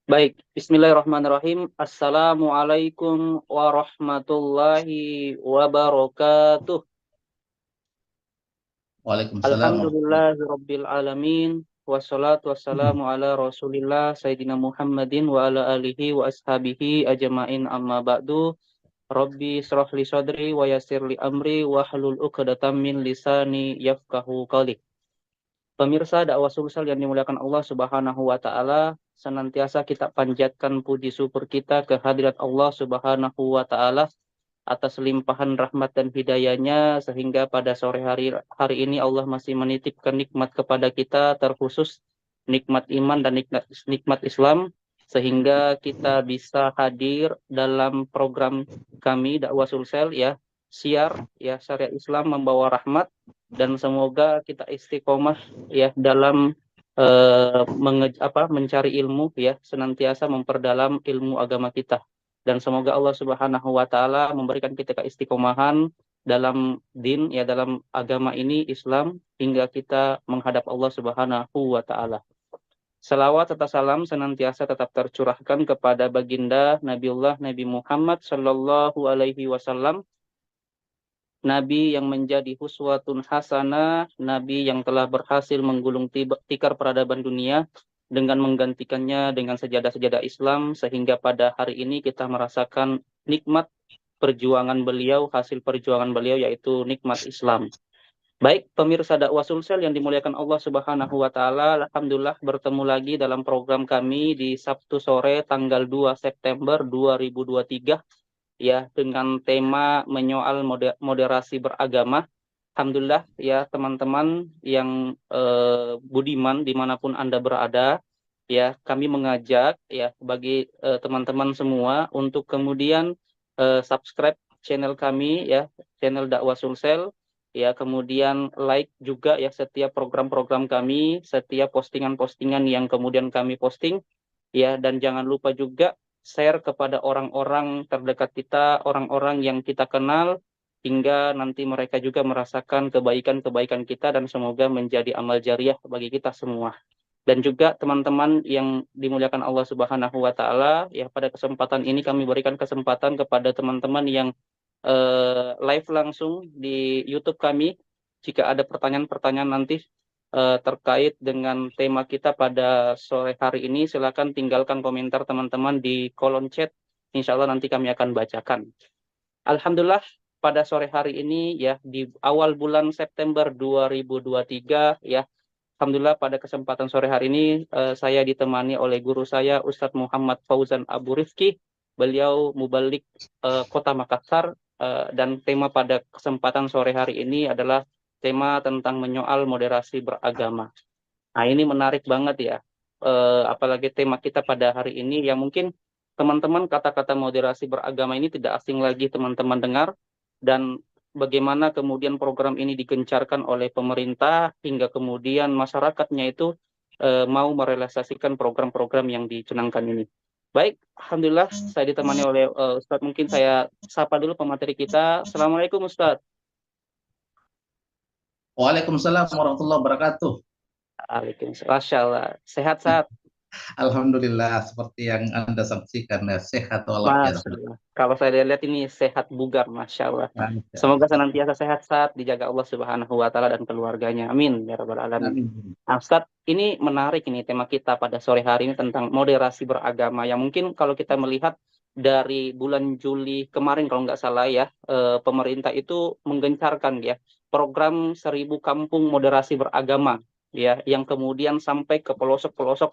Baik, Bismillahirrahmanirrahim. Assalamualaikum warahmatullahi wabarakatuh. Waalaikumsalam warahmatullahi Alhamdulillahirabbil alamin. Wassalatu wabarakatuh. wassalamu ala Rasulillah Sayyidina Muhammadin wa ala alihi wa ashabihi ajmain amma ba'du. Rabbi israh li sadri wa yassir li amri wa hlul 'uqdatam min lisani yafqahu qawli. Pemirsa dakwah Sulsel yang dimuliakan Allah Subhanahu wa taala, senantiasa kita panjatkan puji syukur kita kehadirat Allah Subhanahu wa taala atas limpahan rahmat dan hidayahnya sehingga pada sore hari ini Allah masih menitipkan nikmat kepada kita, terkhusus nikmat iman dan nikmat Islam, sehingga kita bisa hadir dalam program kami dakwah Sulsel, ya, siar ya syariat Islam membawa rahmat, dan semoga kita istiqomah ya dalam mencari ilmu, ya, senantiasa memperdalam ilmu agama kita, dan semoga Allah Subhanahu wa taala memberikan kita keistiqomahan dalam din, ya, dalam agama ini Islam, hingga kita menghadap Allah Subhanahu wa taala. Salawat serta salam senantiasa tetap tercurahkan kepada baginda Nabiullah Nabi Muhammad Sallallahu Alaihi Wasallam, Nabi yang menjadi huswatun hasanah, Nabi yang telah berhasil menggulung tikar peradaban dunia dengan menggantikannya dengan sejadah-sejadah Islam, sehingga pada hari ini kita merasakan nikmat perjuangan beliau, hasil perjuangan beliau, yaitu nikmat Islam. Baik, pemirsa dakwah Sulsel yang dimuliakan Allah Subhanahu wa taala, alhamdulillah bertemu lagi dalam program kami di Sabtu sore tanggal 2 September 2023, ya, dengan tema menyoal moderasi beragama. Alhamdulillah ya teman-teman yang budiman dimanapun Anda berada, ya, kami mengajak ya bagi teman-teman semua untuk kemudian subscribe channel kami, ya, channel dakwah Sulsel, ya, kemudian like juga ya setiap program-program kami, setiap postingan-postingan yang kemudian kami posting, ya, dan jangan lupa juga share kepada orang-orang terdekat kita, orang-orang yang kita kenal, hingga nanti mereka juga merasakan kebaikan-kebaikan kita dan semoga menjadi amal jariah bagi kita semua. Dan juga teman-teman yang dimuliakan Allah Subhanahu wa taala, ya, pada kesempatan ini kami berikan kesempatan kepada teman-teman yang live langsung di YouTube kami. Jika ada pertanyaan-pertanyaan nanti terkait dengan tema kita pada sore hari ini, silakan tinggalkan komentar teman-teman di kolom chat. Insya Allah nanti kami akan bacakan. Alhamdulillah pada sore hari ini, ya, di awal bulan September 2023, ya, alhamdulillah pada kesempatan sore hari ini saya ditemani oleh guru saya Ustadz Muhammad Fauzan Abu Rifki. Beliau mubalik Kota Makassar, dan tema pada kesempatan sore hari ini adalah tema tentang menyoal moderasi beragama. Nah, ini menarik banget ya. Apalagi tema kita pada hari ini yang mungkin teman-teman kata-kata moderasi beragama ini tidak asing lagi teman-teman dengar, dan bagaimana kemudian program ini digencarkan oleh pemerintah hingga kemudian masyarakatnya itu mau merealisasikan program-program yang dicanangkan ini. Baik, alhamdulillah saya ditemani oleh Ustadz. Mungkin saya sapa dulu pemateri kita. Assalamualaikum Ustadz. Waalaikumsalam warahmatullahi wabarakatuh. Waalaikumsalam. Masya Allah. Sehat-sehat. Alhamdulillah, seperti yang Anda saksikan, ya, sehat Masya walafiat. Allah. Kalau saya lihat ini sehat bugar, Masya Allah. Masya Semoga Allah. senantiasa sehat-sehat, dijaga Allah Subhanahu wa Ta'ala dan keluarganya. Amin. Ya Rabbal Alamin. Amin. Nah, Ustadz, ini menarik ini tema kita pada sore hari ini tentang moderasi beragama. Yang mungkin kalau kita melihat dari bulan Juli kemarin, kalau nggak salah ya, pemerintah itu menggencarkan ya program 1000 kampung moderasi beragama, ya, yang kemudian sampai ke pelosok-pelosok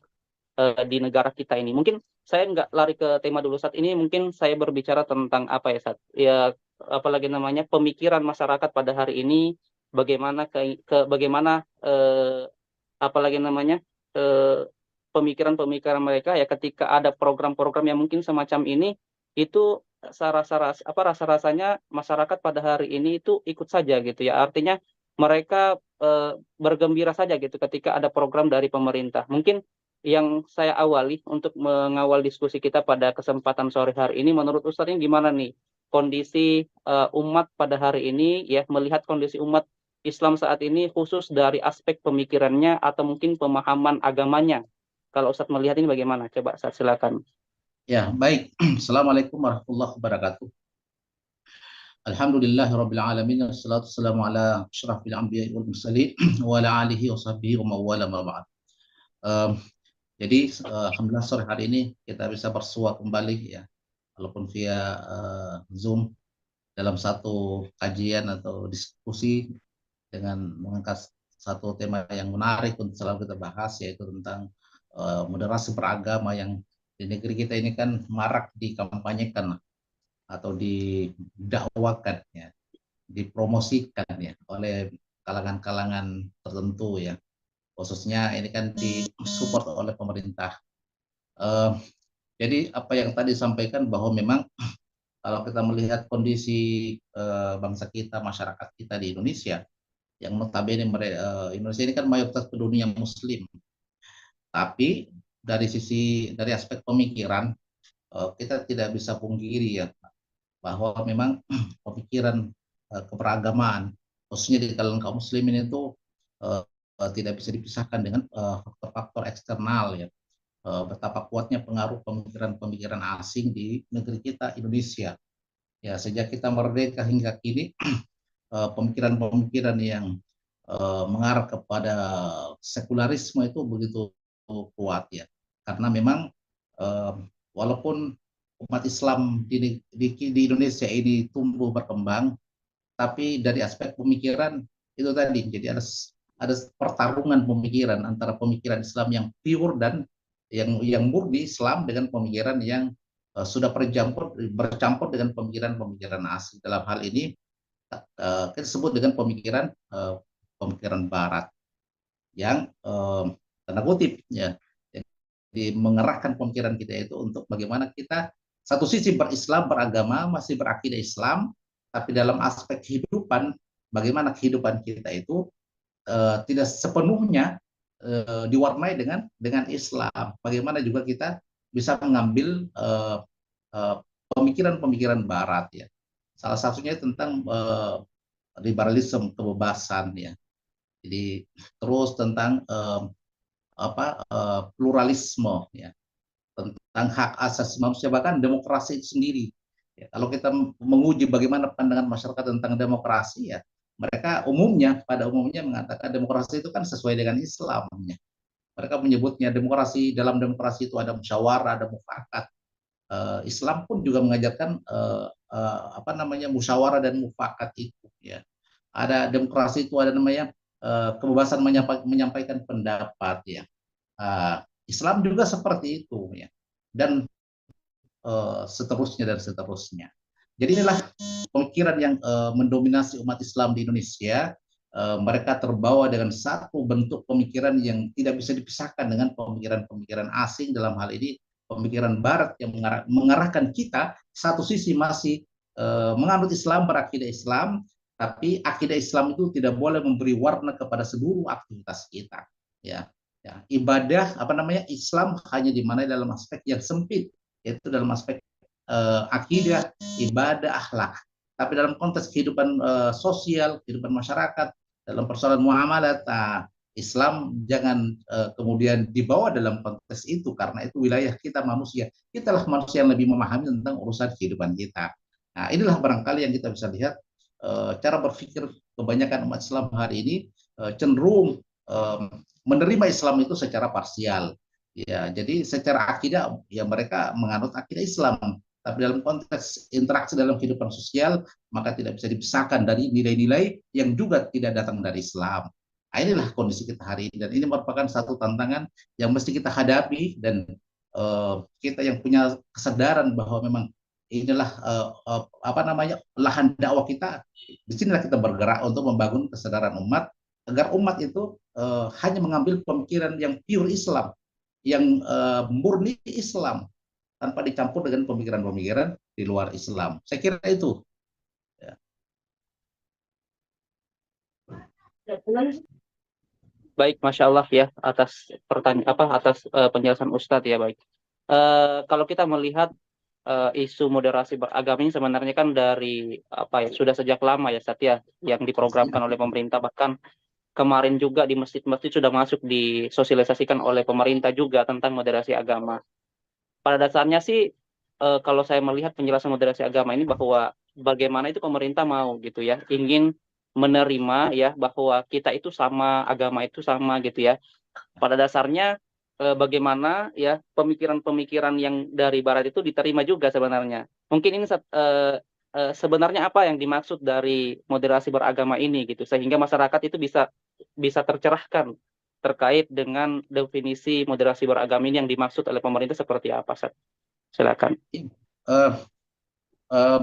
di negara kita ini. Mungkin saya nggak lari ke tema dulu saat ini, mungkin saya berbicara tentang apa ya saat ya, apalagi namanya pemikiran masyarakat pada hari ini, bagaimana bagaimana apalagi namanya eh, pemikiran-pemikiran mereka ya ketika ada program-program yang mungkin semacam ini, itu rasa-rasanya masyarakat pada hari ini itu ikut saja gitu ya, artinya mereka bergembira saja gitu ketika ada program dari pemerintah. Mungkin yang saya awali untuk mengawal diskusi kita pada kesempatan sore hari ini, menurut Ustadz ini gimana nih kondisi umat pada hari ini, ya, melihat kondisi umat Islam saat ini khusus dari aspek pemikirannya atau mungkin pemahaman agamanya Kalau Ustadz melihat ini bagaimana? Coba Ustadz silakan. Ya, baik. Assalamualaikum warahmatullahi wabarakatuh. Alhamdulillahirabbil alamin wassalatu wassalamu ala asyrafil anbiya'i wal mursalin wa ala alihi wa sahbihi wa mawala ma ba'd. Um, jadi alhamdulillah sore hari ini kita bisa bersua kembali ya, walaupun via Zoom dalam satu kajian atau diskusi dengan mengangkat satu tema yang menarik untuk selalu kita bahas, yaitu tentang moderasi beragama yang di negeri kita ini kan marak dikampanyekan atau didakwakan ya, dipromosikan ya oleh kalangan-kalangan tertentu ya, khususnya ini kan disupport oleh pemerintah. Jadi apa yang tadi disampaikan bahwa memang kalau kita melihat kondisi bangsa kita, masyarakat kita di Indonesia, yang notabene Indonesia ini kan mayoritas dunia Muslim, tapi dari aspek pemikiran kita tidak bisa pungkiri ya bahwa memang pemikiran keberagamaan khususnya di kalangan kaum muslimin itu tidak bisa dipisahkan dengan faktor-faktor eksternal ya. Betapa kuatnya pengaruh pemikiran-pemikiran asing di negeri kita Indonesia. Ya, sejak kita merdeka hingga kini pemikiran-pemikiran yang mengarah kepada sekularisme itu begitu kuat ya. Karena memang walaupun umat Islam di Indonesia ini tumbuh berkembang, tapi dari aspek pemikiran itu tadi, jadi ada pertarungan pemikiran antara pemikiran Islam yang pure dan yang murni Islam dengan pemikiran yang sudah bercampur dengan pemikiran-pemikiran asing. Dalam hal ini kita sebut dengan pemikiran Barat yang tanda kutip ya, jadi mengerahkan pemikiran kita itu untuk bagaimana kita satu sisi berislam, beragama, masih berakidah Islam, tapi dalam aspek kehidupan, bagaimana kehidupan kita itu tidak sepenuhnya diwarnai dengan Islam. Bagaimana juga kita bisa mengambil pemikiran-pemikiran Barat ya. Salah satunya tentang liberalisme, kebebasan ya. Jadi terus tentang pluralisme ya, tentang hak asasi manusia, bahkan demokrasi itu sendiri. Ya, kalau kita menguji bagaimana pandangan masyarakat tentang demokrasi ya, mereka pada umumnya mengatakan demokrasi itu kan sesuai dengan Islam. Ya. Mereka menyebutnya dalam demokrasi itu ada musyawarah, ada mufakat. Islam pun juga mengajarkan musyawarah dan mufakat itu. Ya. Ada demokrasi itu ada namanya kebebasan menyampaikan pendapat ya. Islam juga seperti itu ya. Dan seterusnya dan seterusnya. Jadi inilah pemikiran yang mendominasi umat Islam di Indonesia. Mereka terbawa dengan satu bentuk pemikiran yang tidak bisa dipisahkan dengan pemikiran-pemikiran asing, dalam hal ini pemikiran Barat yang mengarahkan kita satu sisi masih menganut Islam, berakidah Islam, tapi akidah Islam itu tidak boleh memberi warna kepada seluruh aktivitas kita. Ya, ibadah Islam hanya dimanai dalam aspek yang sempit, yaitu dalam aspek akidah, ibadah, akhlak. Tapi dalam konteks kehidupan sosial, kehidupan masyarakat, dalam persoalan muamalat, Islam jangan kemudian dibawa dalam konteks itu, karena itu wilayah kita manusia. Kitalah manusia yang lebih memahami tentang urusan kehidupan kita. Nah, inilah barangkali yang kita bisa lihat cara berpikir kebanyakan umat Islam hari ini cenderung menerima Islam itu secara parsial. Ya, jadi secara akidah ya mereka menganut akidah Islam, tapi dalam konteks interaksi dalam kehidupan sosial maka tidak bisa dipisahkan dari nilai-nilai yang juga tidak datang dari Islam. Nah, inilah kondisi kita hari ini, dan ini merupakan satu tantangan yang mesti kita hadapi, dan kita yang punya kesadaran bahwa memang inilah lahan dakwah kita. Disinilah kita bergerak untuk membangun kesadaran umat agar umat itu hanya mengambil pemikiran yang pure Islam, yang murni Islam, tanpa dicampur dengan pemikiran-pemikiran di luar Islam. Saya kira itu. Ya. Baik, Masya Allah ya atas penjelasan Ustadz ya. Baik. Kalau kita melihat isu moderasi beragama ini sebenarnya kan dari sudah sejak lama ya Ustadz ya, yang diprogramkan oleh pemerintah, bahkan kemarin juga di masjid-masjid sudah masuk disosialisasikan oleh pemerintah juga tentang moderasi agama. Pada dasarnya sih kalau saya melihat penjelasan moderasi agama ini bahwa bagaimana itu pemerintah mau gitu ya, ingin menerima ya bahwa kita itu sama, agama itu sama gitu ya. Pada dasarnya bagaimana ya pemikiran-pemikiran yang dari barat itu diterima juga sebenarnya. Mungkin ini sebenarnya apa yang dimaksud dari moderasi beragama ini gitu sehingga masyarakat itu bisa bisa tercerahkan terkait dengan definisi moderasi beragama ini yang dimaksud oleh pemerintah seperti apa, Seth? Silakan. Eh,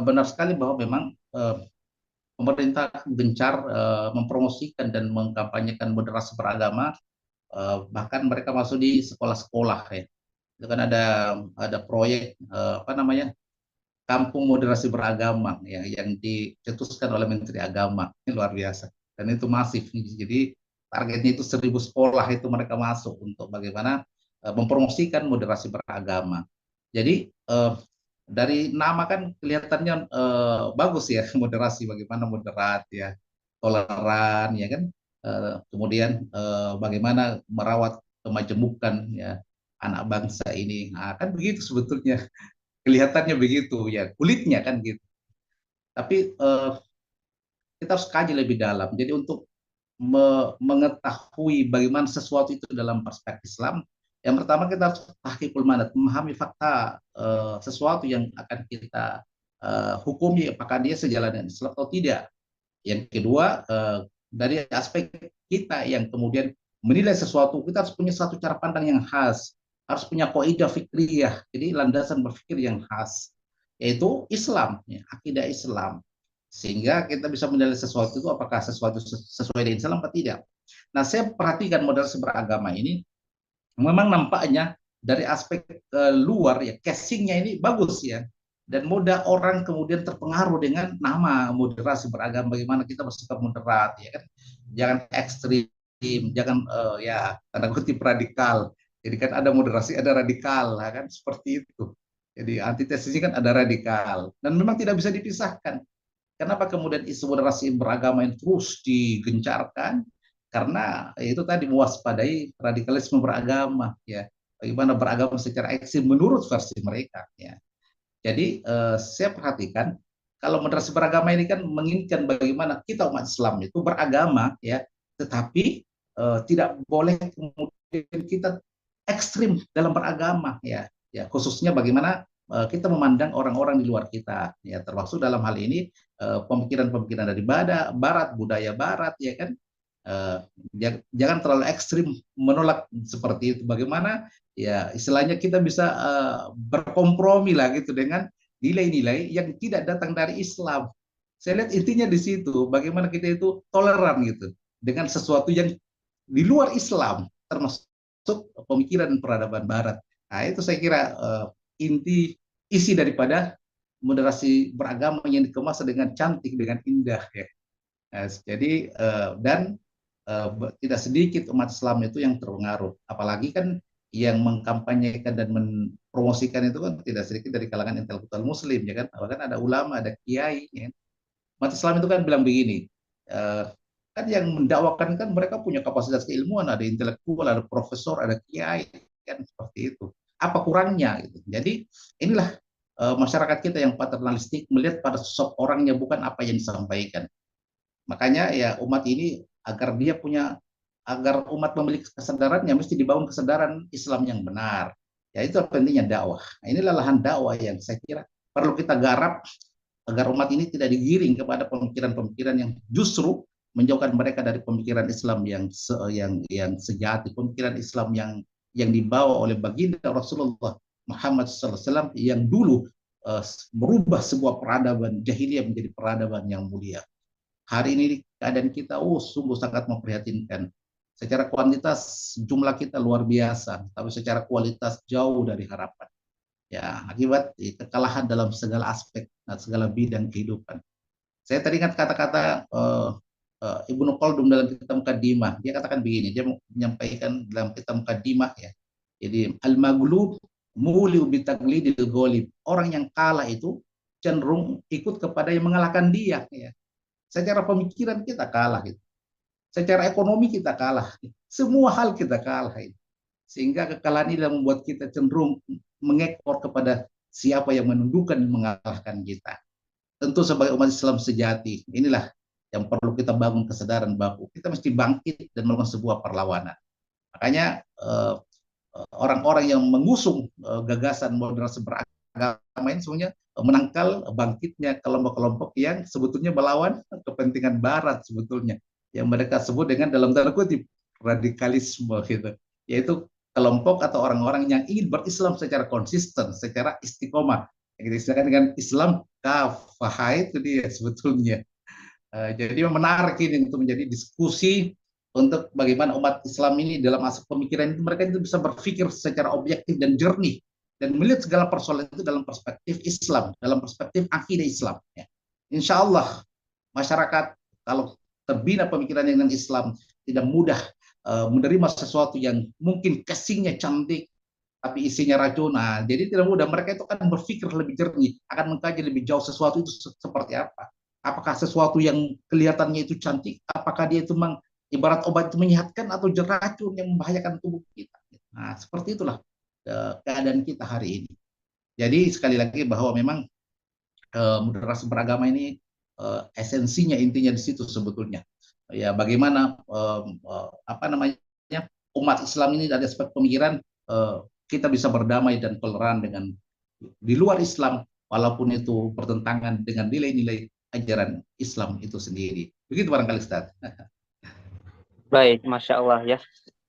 Benar sekali bahwa memang pemerintah gencar mempromosikan dan mengkampanyekan moderasi beragama, bahkan mereka masuk di sekolah-sekolah ya. Itu kan ada proyek apa namanya, kampung moderasi beragama ya, yang dicetuskan oleh Menteri Agama. Ini luar biasa dan itu masif. Jadi targetnya itu 1.000 sekolah itu mereka masuk untuk bagaimana mempromosikan moderasi beragama. Jadi dari nama kan kelihatannya bagus ya, moderasi, bagaimana moderat ya, toleran ya kan. Kemudian bagaimana merawat kemajemukan ya anak bangsa ini. Nah, kan begitu sebetulnya, kelihatannya begitu ya, kulitnya kan gitu. Tapi kita harus kaji lebih dalam. Jadi untuk mengetahui bagaimana sesuatu itu dalam perspektif Islam, yang pertama kita harus tahqiqul manat, memahami fakta sesuatu yang akan kita hukumi, apakah dia sejalan dengan Islam atau tidak. Yang kedua, dari aspek kita yang kemudian menilai sesuatu, kita harus punya satu cara pandang yang khas, harus punya kaidah fikriyah, jadi landasan berpikir yang khas, yaitu Islam, ya, akidah Islam. Sehingga kita bisa menilai sesuatu itu apakah sesuatu sesuai dengan Islam atau tidak. Nah, saya perhatikan moderasi beragama ini memang nampaknya dari aspek luar ya, casingnya ini bagus ya, dan mudah orang kemudian terpengaruh dengan nama moderasi beragama, bagaimana kita bersikap moderat ya kan, jangan ekstrim, jangan ya tanda kutip radikal. Jadi kan ada moderasi, ada radikal ya kan, seperti itu. Jadi antitesisnya kan ada radikal dan memang tidak bisa dipisahkan. Kenapa kemudian isu moderasi beragama yang terus digencarkan? Karena itu tadi mewaspadai radikalisme beragama ya. Bagaimana beragama secara ekstrim menurut versi mereka ya. Jadi saya perhatikan kalau moderasi beragama ini kan menginginkan bagaimana kita umat Islam itu beragama ya, tetapi tidak boleh kemudian kita ekstrim dalam beragama ya. Ya khususnya bagaimana kita memandang orang-orang di luar kita ya, termasuk dalam hal ini pemikiran-pemikiran dari barat, budaya barat ya kan. Eh, Jangan terlalu ekstrim menolak seperti itu. Bagaimana ya istilahnya kita bisa berkompromi lah gitu dengan nilai-nilai yang tidak datang dari Islam. Saya lihat intinya di situ, bagaimana kita itu toleran gitu dengan sesuatu yang di luar Islam, termasuk pemikiran dan peradaban Barat. Nah, itu saya kira inti isi daripada moderasi beragama yang dikemas dengan cantik, dengan indah ya. Nah, jadi dan tidak sedikit umat Islam itu yang terpengaruh. Apalagi kan yang mengkampanyekan dan mempromosikan itu kan tidak sedikit dari kalangan intelektual Muslim, ya kan? Bahkan ada ulama, ada kiai. Ya. Umat Islam itu kan bilang begini, kan yang mendakwakan kan mereka punya kapasitas keilmuan, ada intelektual, ada profesor, ada kiai, kan seperti itu. Apa kurangnya? Gitu. Jadi inilah masyarakat kita yang paternalistik melihat pada sosok orangnya bukan apa yang disampaikan. Makanya ya umat ini agar umat memiliki kesadarannya mesti dibangun kesadaran Islam yang benar. Ya itu pentingnya dakwah. Nah, inilah lahan dakwah yang saya kira perlu kita garap agar umat ini tidak digiring kepada pemikiran-pemikiran yang justru menjauhkan mereka dari pemikiran Islam yang sejati, pemikiran Islam yang dibawa oleh baginda Rasulullah Muhammad SAW yang dulu merubah sebuah peradaban jahiliyah menjadi peradaban yang mulia. Hari ini keadaan kita sungguh sangat memprihatinkan. Secara kuantitas jumlah kita luar biasa, tapi secara kualitas jauh dari harapan. Ya, akibat kekalahan dalam segala aspek dan segala bidang kehidupan. Saya tadi ingat kata-kata Ibnu Khaldun dalam kitab Muqaddimah. Dia katakan begini, dia menyampaikan dalam kitab Muqaddimah ya. Jadi al-maghlub muliu bitaglidil ghalib. Orang yang kalah itu cenderung ikut kepada yang mengalahkan dia ya. Secara pemikiran kita kalah gitu. secara ekonomi kita kalah, semua hal kita kalah. Sehingga kekalahan ini membuat kita cenderung mengekor kepada siapa yang menundukkan dan mengalahkan kita. Tentu sebagai umat Islam sejati, inilah yang perlu kita bangun kesadaran bahwa kita mesti bangkit dan melakukan sebuah perlawanan. Makanya orang-orang yang mengusung gagasan moderasi beragama ini semuanya menangkal bangkitnya kelompok-kelompok yang sebetulnya melawan kepentingan Barat sebetulnya, yang mereka sebut dengan dalam tanda kutip radikalisme gitu, yaitu kelompok atau orang-orang yang ingin berislam secara konsisten, secara istiqomah. Yang kita istilahkan dengan Islam kafah itu dia sebetulnya. Jadi menarik ini untuk menjadi diskusi untuk bagaimana umat Islam ini dalam aspek pemikiran itu mereka itu bisa berpikir secara objektif dan jernih dan melihat segala persoalan itu dalam perspektif Islam, dalam perspektif akidah Islam. Ya. Insya Allah masyarakat kalau terbina pemikiran dengan Islam tidak mudah menerima sesuatu yang mungkin casingnya cantik tapi isinya racun. Nah, jadi tidak mudah, mereka itu akan berpikir lebih jernih, akan mengkaji lebih jauh sesuatu itu seperti apa. Apakah sesuatu yang kelihatannya itu cantik, apakah dia itu memang ibarat obat itu menyehatkan atau racun yang membahayakan tubuh kita. Nah, seperti itulah keadaan kita hari ini. Jadi sekali lagi bahwa memang moderasi beragama ini esensinya intinya di situ sebetulnya. Ya bagaimana apa namanya umat Islam ini dari aspek pemikiran kita bisa berdamai dan toleran dengan di luar Islam walaupun itu bertentangan dengan nilai-nilai ajaran Islam itu sendiri. Begitu barangkali Ustaz. Baik, Masya Allah ya.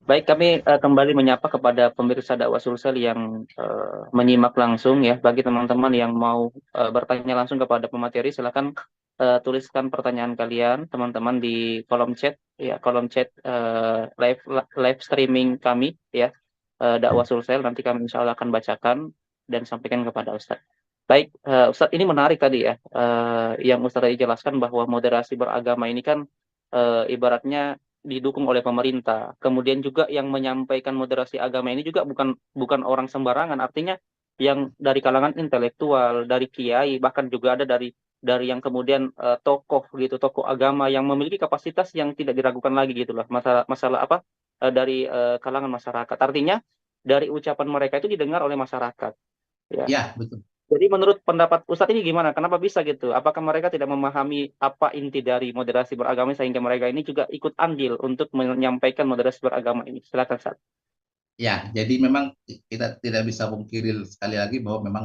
Baik, kami kembali menyapa kepada pemirsa dakwah Sulsel yang menyimak langsung ya. Bagi teman-teman yang mau bertanya langsung kepada pemateri, silakan tuliskan pertanyaan kalian teman-teman di kolom chat ya, kolom chat live streaming kami ya, dakwah Sulsel. Nanti kami insya Allah akan bacakan dan sampaikan kepada Ustadz. Baik, Ustadz, ini menarik tadi ya, yang Ustadz tadi jelaskan bahwa moderasi beragama ini kan ibaratnya didukung oleh pemerintah. Kemudian juga yang menyampaikan moderasi agama ini juga bukan bukan orang sembarangan. Artinya yang dari kalangan intelektual, dari kiai, bahkan juga ada dari yang kemudian tokoh gitu, tokoh agama yang memiliki kapasitas yang tidak diragukan lagi gitu loh. Masalah masalah apa dari kalangan masyarakat. Artinya dari ucapan mereka itu didengar oleh masyarakat. Ya. Ya, betul. Jadi menurut pendapat Ustadz ini gimana? Kenapa bisa gitu? Apakah mereka tidak memahami apa inti dari moderasi beragama sehingga mereka ini juga ikut andil untuk menyampaikan moderasi beragama ini? Silakan Ustadz. Ya, jadi memang kita tidak bisa pungkiri sekali lagi bahwa memang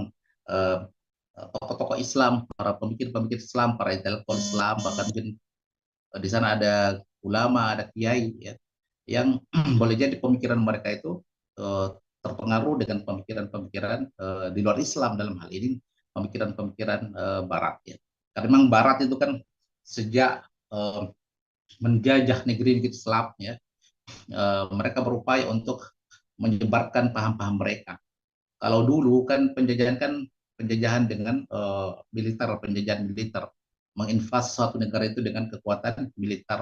tokoh-tokoh Islam, para pemikir-pemikir Islam, para intelektual Islam, bahkan mungkin di sana ada ulama, ada kiai ya, yang boleh jadi pemikiran mereka itu terpengaruh dengan pemikiran-pemikiran di luar Islam, dalam hal ini pemikiran-pemikiran Barat ya. Karena memang Barat itu kan sejak menjajah negeri Islam ya, mereka berupaya untuk menyebarkan paham-paham mereka. Kalau dulu kan penjajahan dengan militer, penjajahan militer, menginvas suatu negara itu dengan kekuatan militer.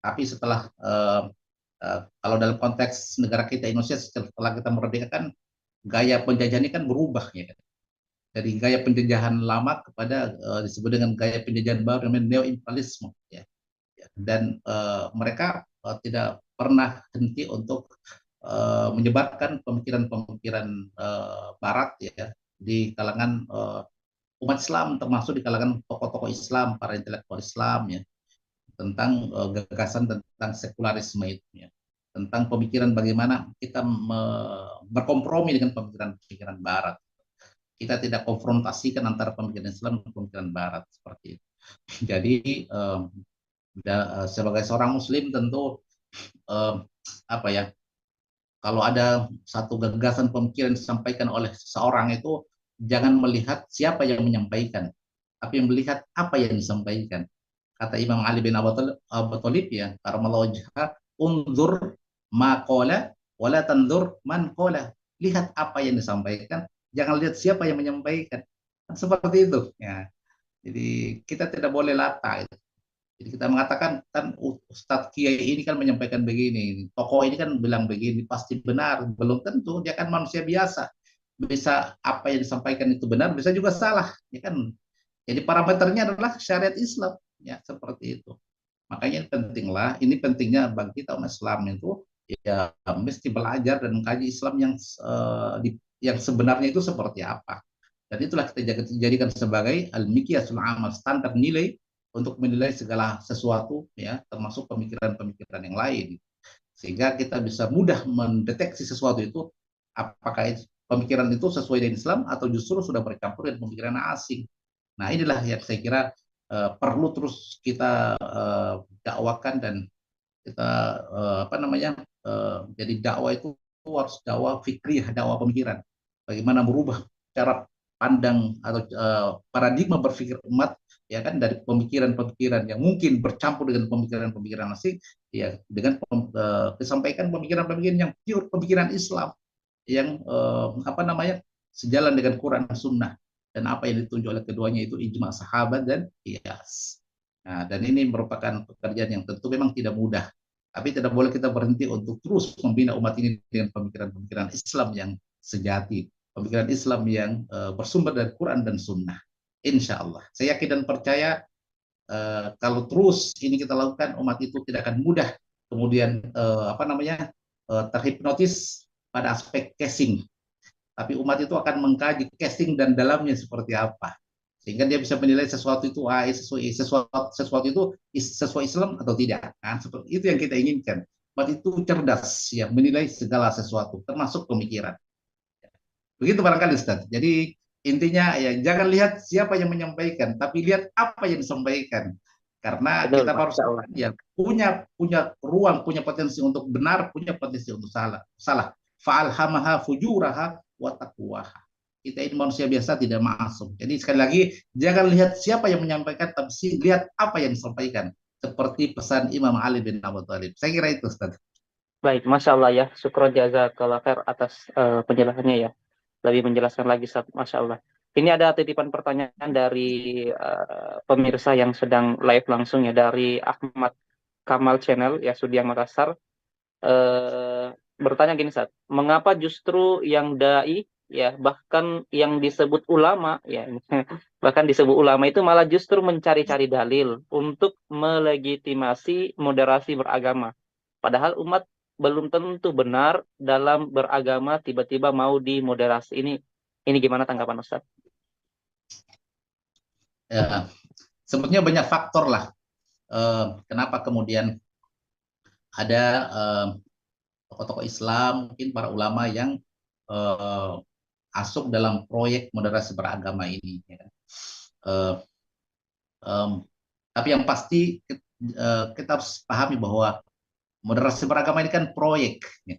Tapi setelah kalau dalam konteks negara kita Indonesia, setelah kita merdeka kan gaya penjajahan ini kan berubah ya. Dari gaya penjajahan lama kepada disebut dengan gaya penjajahan baru namanya neo-imperialisme ya. Dan mereka tidak pernah henti untuk menyebarkan pemikiran-pemikiran Barat ya di kalangan umat Islam, termasuk di kalangan tokoh-tokoh Islam, para intelektual Islam ya, tentang gagasan tentang sekularisme itu ya, tentang pemikiran bagaimana kita berkompromi dengan pemikiran-pemikiran Barat. Kita tidak konfrontasikan antara pemikiran Islam dan pemikiran Barat seperti itu. Jadi sebagai seorang Muslim tentu apa ya, kalau ada satu gagasan pemikiran disampaikan oleh seseorang itu jangan melihat siapa yang menyampaikan, tapi melihat apa yang disampaikan. Kata Imam Ali bin Abi Thalib ya, karamallahu wajhah, unzur ma qala wala tanzur man qala. Lihat apa yang disampaikan, jangan lihat siapa yang menyampaikan. Seperti itu ya. Jadi kita tidak boleh latah. Jadi kita mengatakan kan Ustadz Kiai ini kan menyampaikan begini, tokoh ini kan bilang begini, pasti benar. Belum tentu, dia kan manusia biasa. Bisa apa yang disampaikan itu benar, bisa juga salah, ya kan. Jadi parameternya adalah syariat Islam, ya seperti itu. Makanya pentinglah, ini pentingnya bagi kita umat Islam itu ya mesti belajar dan mengkaji Islam yang sebenarnya itu seperti apa. Dan itulah kita jadikan sebagai al-miqyasul amal, standar nilai untuk menilai segala sesuatu ya, termasuk pemikiran-pemikiran yang lain. Sehingga kita bisa mudah mendeteksi sesuatu itu apakah pemikiran itu sesuai dengan Islam atau justru sudah bercampur dengan pemikiran asing. Nah, inilah yang saya kira perlu terus kita dakwakan dan kita apa namanya jadi dakwah itu harus dakwah fikriyah, dakwah pemikiran. Bagaimana merubah cara pandang atau paradigma berpikir umat ya kan dari pemikiran-pemikiran yang mungkin bercampur dengan pemikiran-pemikiran asing ya dengan disampaikan pemikiran-pemikiran yang pure pemikiran Islam yang apa namanya sejalan dengan Quran dan Sunnah dan apa yang ditunjuk oleh keduanya itu ijma sahabat dan qiyas. Nah, dan ini merupakan pekerjaan yang tentu memang tidak mudah, tapi tidak boleh kita berhenti untuk terus membina umat ini dengan pemikiran-pemikiran Islam yang sejati, pemikiran Islam yang bersumber dari Quran dan Sunnah. Insya Allah, saya yakin dan percaya kalau terus ini kita lakukan, umat itu tidak akan mudah kemudian apa namanya terhipnotis pada aspek casing, tapi umat itu akan mengkaji casing dan dalamnya seperti apa, sehingga dia bisa menilai sesuatu itu sesuatu itu sesuai Islam atau tidak. Nah, seperti itu yang kita inginkan. Umat itu cerdas ya menilai segala sesuatu, termasuk pemikiran. Begitu barangkali Ustaz. Jadi intinya ya jangan lihat siapa yang menyampaikan, tapi lihat apa yang disampaikan. Karena Betul, kita harus Masya Allah. ya punya ruang, punya potensi untuk benar, punya potensi untuk salah. Salah. Fa'alhamaha fujuraha wa taqwaha. Kita ini manusia biasa tidak masuk. Jadi sekali lagi jangan lihat siapa yang menyampaikan, tapi lihat apa yang disampaikan. Seperti pesan Imam Ali bin Abi Thalib. Saya kira itu Ustaz. Baik, Masya Allah ya. Syukron jazakallah khair atas penjelasannya ya. Lebih menjelaskan lagi, Ustaz. Masya Allah. Ini ada titipan pertanyaan dari pemirsa yang sedang live langsung ya, dari Ahmad Kamal Channel ya, Sudiang Makassar. Eh, Bertanya gini, Ustaz. Mengapa justru yang dai ya, bahkan yang disebut ulama ya, bahkan disebut ulama itu malah justru mencari-cari dalil untuk melegitimasi moderasi beragama. Padahal umat belum tentu benar dalam beragama, tiba-tiba mau dimoderasi. Ini gimana tanggapan Ustaz? Ya, sebetulnya banyak faktor lah. Kenapa kemudian ada tokoh-tokoh Islam, mungkin para ulama yang eh, masuk dalam proyek moderasi beragama ini. Ya. Eh, em, tapi yang pasti kita harus pahami bahwa moderasi beragama ini kan proyek. Ya.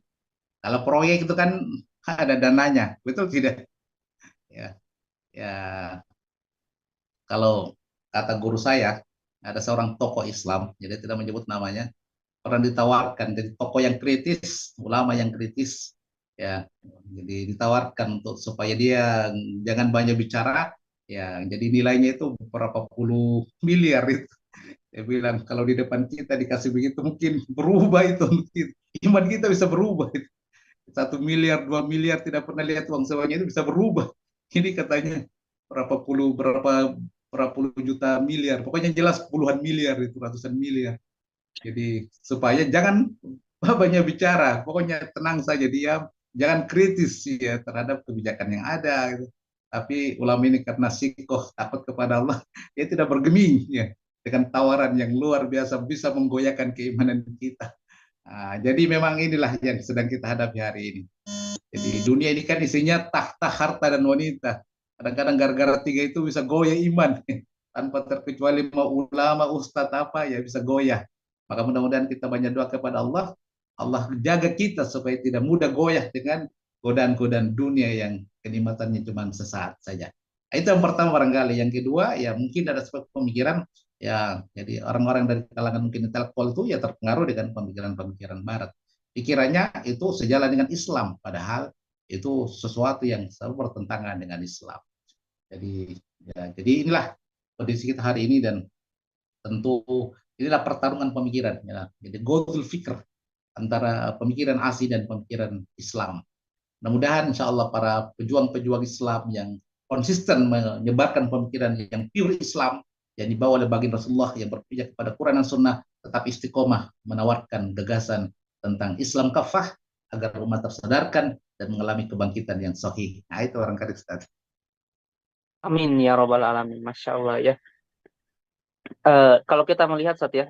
Kalau proyek itu kan ada dananya, betul tidak? Ya, ya. Kalau kata guru saya, ada seorang tokoh Islam, jadi tidak menyebut namanya, pernah ditawarkan jadi tokoh yang kritis, ulama yang kritis, ya, jadi ditawarkan untuk supaya dia jangan banyak bicara, ya, jadi nilainya itu berapa puluh miliar itu. Dia bilang kalau di depan kita dikasih begitu mungkin berubah itu, mungkin iman kita bisa berubah itu. 1 miliar, 2 miliar tidak pernah lihat uang sewanya itu bisa berubah. Ini katanya berapa puluh juta miliar, pokoknya jelas puluhan miliar itu, ratusan miliar. Jadi supaya jangan banyak bicara, pokoknya tenang saja diam, jangan kritis ya terhadap kebijakan yang ada. Gitu. Tapi ulama ini karena sikoh takut kepada Allah, dia tidak bergeming ya dengan tawaran yang luar biasa bisa menggoyahkan keimanan kita. Nah, jadi memang inilah yang sedang kita hadapi hari ini. Jadi dunia ini kan isinya tahta, harta, dan wanita. Kadang-kadang gara-gara tiga itu bisa goyah iman. Tanpa terkecuali mau ulama, ustadz apa ya bisa goyah. Maka mudah-mudahan kita banyak doa kepada Allah. Allah jaga kita supaya tidak mudah goyah dengan godaan-godaan dunia yang kenikmatannya cuma sesaat saja. Nah, itu yang pertama barangkali. Yang kedua ya mungkin ada sebuah pemikiran ya jadi orang-orang dari kalangan mungkin intelektual itu ya terpengaruh dengan pemikiran-pemikiran Barat. Pikirannya itu sejalan dengan Islam, padahal itu sesuatu yang selalu bertentangan dengan Islam. Jadi ya, jadi inilah kondisi kita hari ini dan tentu inilah pertarungan pemikiran. Ya. Jadi godul fikr antara pemikiran asli dan pemikiran Islam. Mudah-mudahan insya Allah para pejuang-pejuang Islam yang konsisten menyebarkan pemikiran yang pure Islam yang dibawa oleh baginda Rasulullah yang berpijak kepada Quran dan Sunnah tetap istiqomah menawarkan gagasan tentang Islam kafah agar umat tersadarkan dan mengalami kebangkitan yang sahih. Nah, itu barangkali Ustaz. Amin ya robbal alamin, masya Allah ya. Kalau kita melihat saat ya,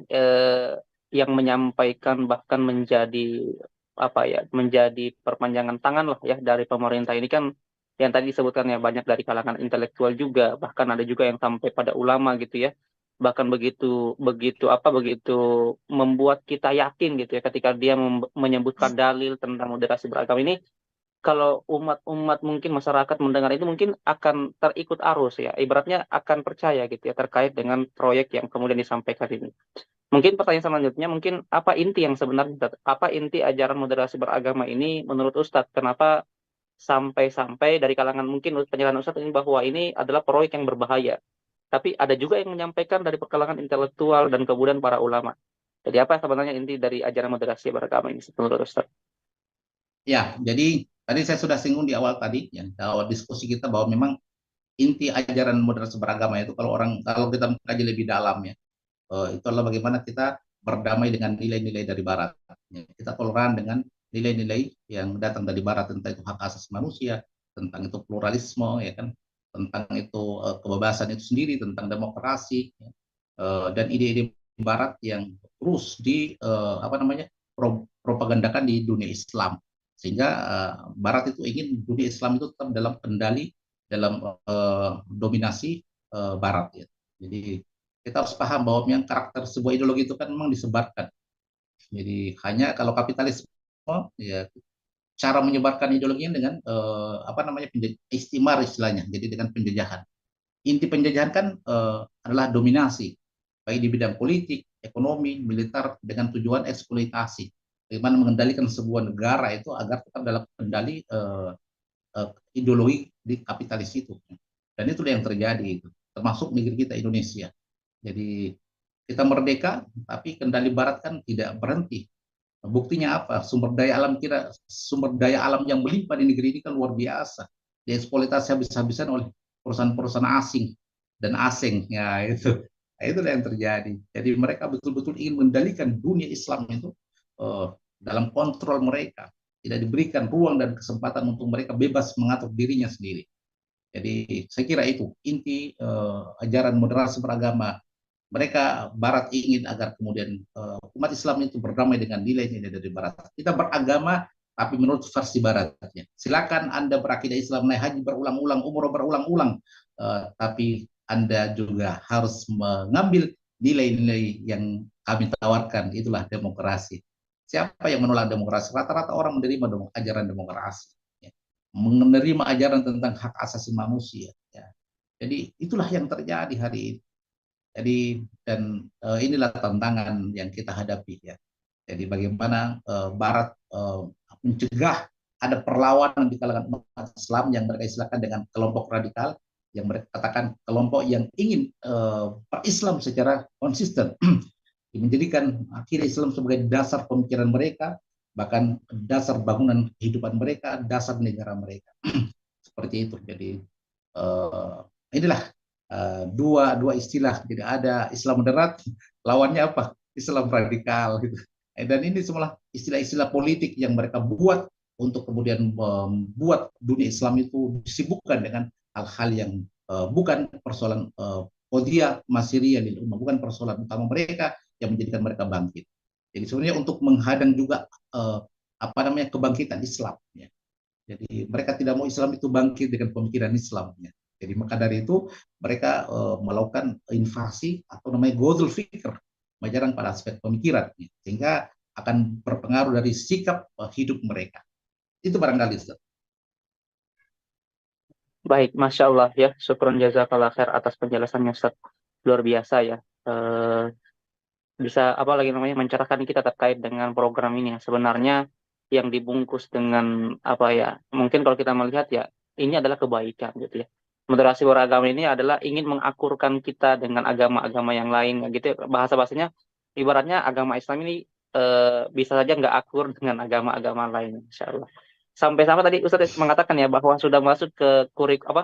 yang menyampaikan bahkan menjadi apa ya, menjadi perpanjangan tangan lah ya dari pemerintah ini kan yang tadi disebutkan ya, banyak dari kalangan intelektual juga, bahkan ada juga yang sampai pada ulama gitu ya. Bahkan begitu begitu apa begitu membuat kita yakin gitu ya, ketika dia menyebutkan dalil tentang moderasi beragama ini, kalau umat-umat mungkin masyarakat mendengar itu mungkin akan terikut arus ya, ibaratnya akan percaya gitu ya terkait dengan proyek yang kemudian disampaikan ini. Mungkin pertanyaan selanjutnya, mungkin apa inti yang sebenarnya, Ustadz? Apa inti ajaran moderasi beragama ini menurut Ustadz? Kenapa sampai-sampai dari kalangan mungkin penjelasan Ustadz ini bahwa ini adalah proyek yang berbahaya. Tapi ada juga yang menyampaikan dari kalangan intelektual dan kemudian para ulama. Jadi apa sebenarnya inti dari ajaran moderasi beragama ini menurut Ustadz? Ya, jadi tadi saya sudah singgung di awal tadi, ya, di awal diskusi kita bahwa memang inti ajaran moderasi beragama itu kalau kita mengkaji lebih dalam ya, itu adalah bagaimana kita berdamai dengan nilai-nilai dari Barat. Ya, kita toleran dengan nilai-nilai yang datang dari Barat, tentang itu hak asasi manusia, tentang itu pluralisme, ya kan, tentang itu kebebasan itu sendiri, tentang demokrasi, ya, dan ide-ide Barat yang terus di apa namanya propagandakan di dunia Islam, sehingga Barat itu ingin dunia Islam itu tetap dalam kendali, dalam dominasi Barat ya. Jadi kita harus paham bahwa yang karakter sebuah ideologi itu kan memang disebarkan. Jadi hanya kalau kapitalisme ya cara menyebarkan ideologinya dengan apa namanya istimar istilahnya. Jadi dengan penjajahan. Inti penjajahan kan adalah dominasi baik di bidang politik, ekonomi, militer dengan tujuan eksploitasi. Bagaimana mengendalikan sebuah negara itu agar tetap dalam kendali ideologi di kapitalis itu. Dan itu yang terjadi itu, termasuk negeri kita Indonesia. Jadi kita merdeka, tapi kendali Barat kan tidak berhenti. Buktinya apa? Sumber daya alam yang melimpah di negeri ini kan luar biasa. Dieksploitasi habis-habisan oleh perusahaan-perusahaan asing dan asing. Ya itu, nah, itulah yang terjadi. Jadi mereka betul-betul ingin mengendalikan dunia Islam itu dalam kontrol mereka. Tidak diberikan ruang dan kesempatan untuk mereka bebas mengatur dirinya sendiri. Jadi saya kira itu inti ajaran moderasi beragama. Mereka Barat ingin agar kemudian umat Islam itu berdamai dengan nilai-nilai dari Barat. Kita beragama tapi menurut versi Baratnya. Silakan Anda berakidah Islam, naik haji berulang-ulang, umroh berulang-ulang, tapi Anda juga harus mengambil nilai-nilai yang kami tawarkan. Itulah demokrasi. Siapa yang menolak demokrasi? Rata-rata orang menerima ajaran demokrasi, ya. Menerima ajaran tentang hak asasi manusia. Ya. Jadi itulah yang terjadi hari ini. Jadi dan inilah tantangan yang kita hadapi ya. Jadi bagaimana Barat mencegah ada perlawanan di kalangan umat Islam yang mereka istilahkan dengan kelompok radikal, yang mereka katakan kelompok yang ingin berislam secara konsisten, menjadikan akidah Islam sebagai dasar pemikiran mereka, bahkan dasar bangunan kehidupan mereka, dasar negara mereka. Seperti itu. Jadi inilah dua istilah. Jadi ada Islam moderat, lawannya apa? Islam radikal gitu. Dan ini semua istilah-istilah politik yang mereka buat untuk kemudian membuat dunia Islam itu disibukkan dengan hal-hal yang bukan persoalan qadhiyah masiriyah lil ummah, bukan persoalan utama mereka yang menjadikan mereka bangkit. Jadi sebenarnya untuk menghadang juga apa namanya kebangkitan Islam. Ya. Jadi mereka tidak mau Islam itu bangkit dengan pemikiran Islam. Ya. Jadi maka dari itu mereka melakukan invasi atau namanya ghazul fikr, menyerang pada aspek pemikiran, ya. Sehingga akan berpengaruh dari sikap hidup mereka. Itu barangkali Ustaz. Baik, Masya Allah ya, syukron jazakallah khair atas penjelasannya Ustaz. Luar biasa ya. Eh, Bisa apa lagi namanya mencerahkan kita terkait dengan program ini yang sebenarnya yang dibungkus dengan apa ya, mungkin kalau kita melihat ya, ini adalah kebaikan gitu ya. Moderasi beragama ini adalah ingin mengakurkan kita dengan agama-agama yang lain gitu ya. Bahasa-bahasanya ibaratnya agama Islam ini bisa saja nggak akur dengan agama-agama lain, insya Allah. Sampai-sampai tadi Ustaz mengatakan ya bahwa sudah masuk ke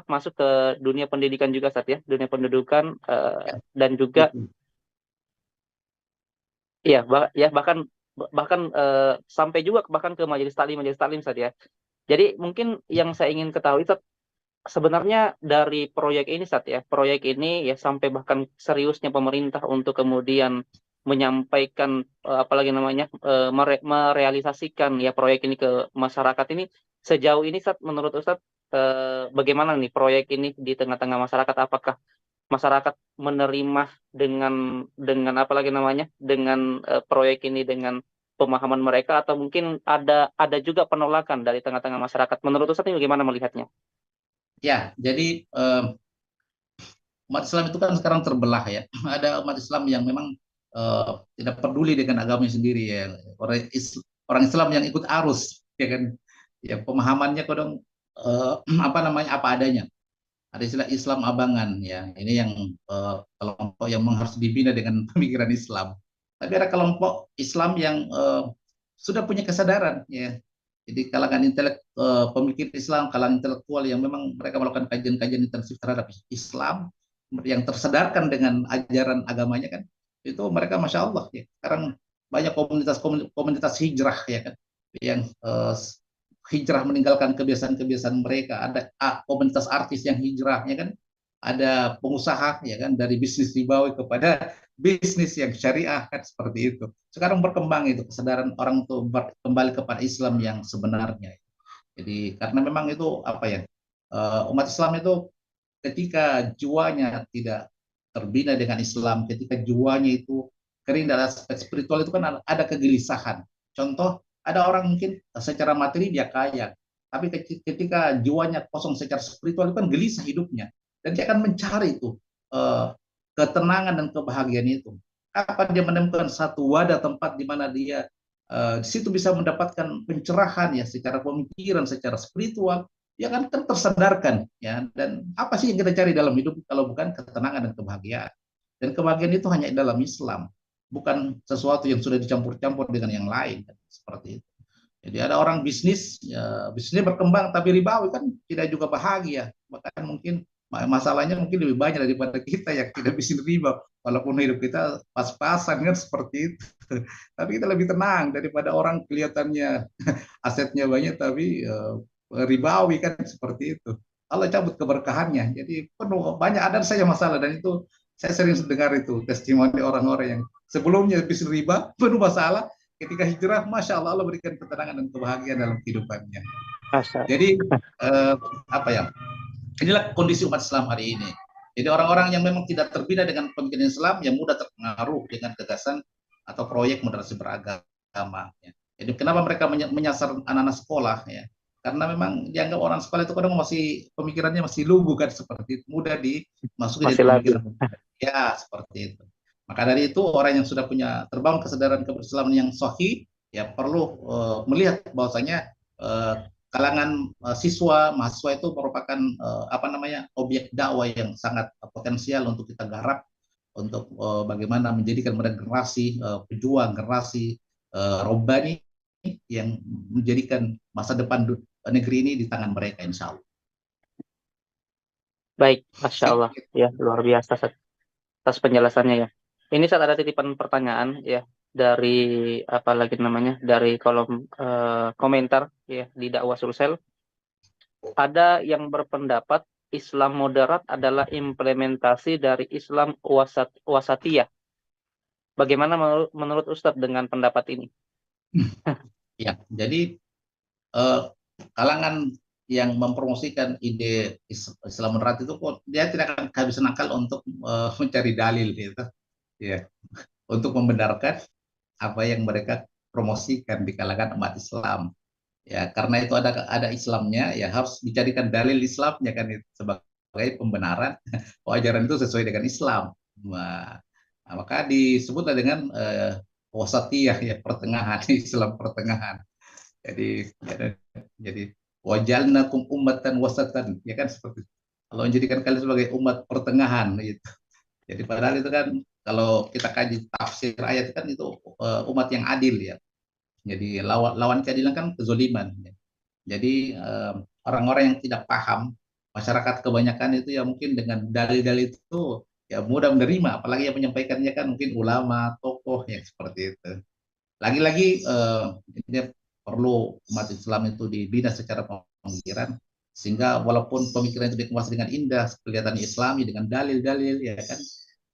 masuk ke dunia pendidikan juga Ustaz ya, dunia pendidikan, dan juga Itu. Iya, ya bahkan bahkan sampai juga bahkan ke majelis taklim saat ya. Jadi mungkin yang saya ingin ketahui Ustaz, sebenarnya dari proyek ini saat ya, proyek ini ya sampai bahkan seriusnya pemerintah untuk kemudian menyampaikan apalagi namanya merealisasikan ya proyek ini ke masyarakat ini, sejauh ini Ustaz, menurut Ustaz bagaimana nih proyek ini di tengah-tengah masyarakat? Apakah masyarakat menerima dengan apa lagi namanya dengan proyek ini dengan pemahaman mereka, atau mungkin ada juga penolakan dari tengah-tengah masyarakat? Menurut Ustaz ini bagaimana melihatnya? Ya, jadi umat Islam itu kan sekarang terbelah ya. Ada umat Islam yang memang tidak peduli dengan agamanya sendiri ya. Orang Islam yang ikut arus, ya kan. Ya pemahamannya kadang apa namanya apa adanya. Ada istilah Islam abangan ya. Ini yang kelompok yang memang harus dibina dengan pemikiran Islam. Tapi ada kelompok Islam yang sudah punya kesadaran ya. Jadi kalangan pemikir Islam, kalangan intelektual yang memang mereka melakukan kajian-kajian intensif terhadap Islam yang tersadarkan dengan ajaran agamanya kan, itu mereka masya Allah ya. Sekarang banyak komunitas hijrah ya kan, yang hijrah meninggalkan kebiasaan-kebiasaan mereka. Ada komunitas artis yang hijrah ya kan, ada pengusaha ya kan dari bisnis ribawi kepada bisnis yang syariah kan seperti itu. Sekarang berkembang itu kesadaran orang untuk kembali kepada Islam yang sebenarnya. Jadi karena memang itu apa ya, umat Islam itu ketika jiwanya tidak terbina dengan Islam, ketika jiwanya itu kering dari aspek spiritual itu kan ada kegelisahan. Contoh, ada orang mungkin secara materi dia kaya, tapi ketika jiwanya kosong secara spiritual itu kan gelisah hidupnya, dan dia akan mencari itu ketenangan dan kebahagiaan itu. Kapan dia menemukan satu wadah tempat di mana dia di situ bisa mendapatkan pencerahan ya secara pemikiran, secara spiritual, ya kan tersadarkan ya. Dan apa sih yang kita cari dalam hidup kalau bukan ketenangan dan kebahagiaan? Dan kebahagiaan itu hanya dalam Islam, bukan sesuatu yang sudah dicampur-campur dengan yang lain kan? Seperti itu. Jadi ada orang bisnis, ya, bisnisnya berkembang tapi ribawi kan tidak juga bahagia. Bahkan mungkin masalahnya mungkin lebih banyak daripada kita yang tidak bisnis riba. Walaupun hidup kita pas-pasan kan seperti itu. Tapi kita lebih tenang daripada orang kelihatannya asetnya banyak tapi ribawi kan seperti itu. Allah cabut keberkahannya. Jadi penuh banyak ada saja masalah, dan itu saya sering dengar itu testimoni orang-orang yang sebelumnya bisnis riba penuh masalah, ketika hijrah masya Allah Allah berikan ketenangan dan kebahagiaan dalam kehidupannya. Masa. Jadi apa ya? Inilah kondisi umat Islam hari ini. Jadi orang-orang yang memang tidak terbina dengan pemikiran Islam yang mudah terpengaruh dengan gagasan atau proyek moderasi beragama. Ya. Jadi kenapa mereka menyasar anak-anak sekolah ya? Karena memang dianggap orang sekolah itu kadang masih pemikirannya masih lugu kan seperti itu, mudah dimasuki dari Masih lagu. pemikiran ya seperti itu. Maka dari itu orang yang sudah punya terbangun kesadaran keberislaman yang sahih ya perlu melihat bahwasanya kalangan siswa mahasiswa itu merupakan apa namanya objek dakwah yang sangat potensial untuk kita garap untuk bagaimana menjadikan mereka generasi pejuang, generasi robbani yang menjadikan masa depan negeri ini di tangan mereka insya Allah. Baik, Masya Allah. Ya, luar biasa Ustaz, atas penjelasannya ya. Ini saat ada titipan pertanyaan ya dari apa lagi namanya dari kolom komentar ya di dakwah Sulsel. Ada yang berpendapat Islam moderat adalah implementasi dari Islam wasatiyah. Bagaimana menurut Ustadz dengan pendapat ini? Ya, jadi kalangan yang mempromosikan ide Islam moderat itu kok dia tidak akan kehabisan akal untuk mencari dalil gitu ya, untuk membenarkan apa yang mereka promosikan di kalangan umat Islam ya. Karena itu ada Islamnya ya, harus dicarikan dalil Islamnya kan itu sebagai pembenaran ajaran itu sesuai dengan Islam. Nah, maka disebutlah dengan wasatiyah ya, pertengahan, Islam pertengahan. Jadi ya, jadi wajalnakum ummatan wasatan ya kan seperti itu. Allah menjadikan kalian sebagai umat pertengahan gitu. Jadi padahal itu kan kalau kita kaji tafsir ayat kan itu umat yang adil ya. Jadi lawan keadilan kan kezoliman. Ya. Jadi orang-orang yang tidak paham, masyarakat kebanyakan itu ya mungkin dengan dalil-dalil itu ya mudah menerima, apalagi yang menyampaikannya kan mungkin ulama, tokoh tokoh yang seperti itu. Lagi-lagi ini perlu umat Islam itu dibina secara pemikiran, sehingga walaupun pemikiran itu dikemas dengan indah, kelihatan Islami dengan dalil-dalil, ya kan,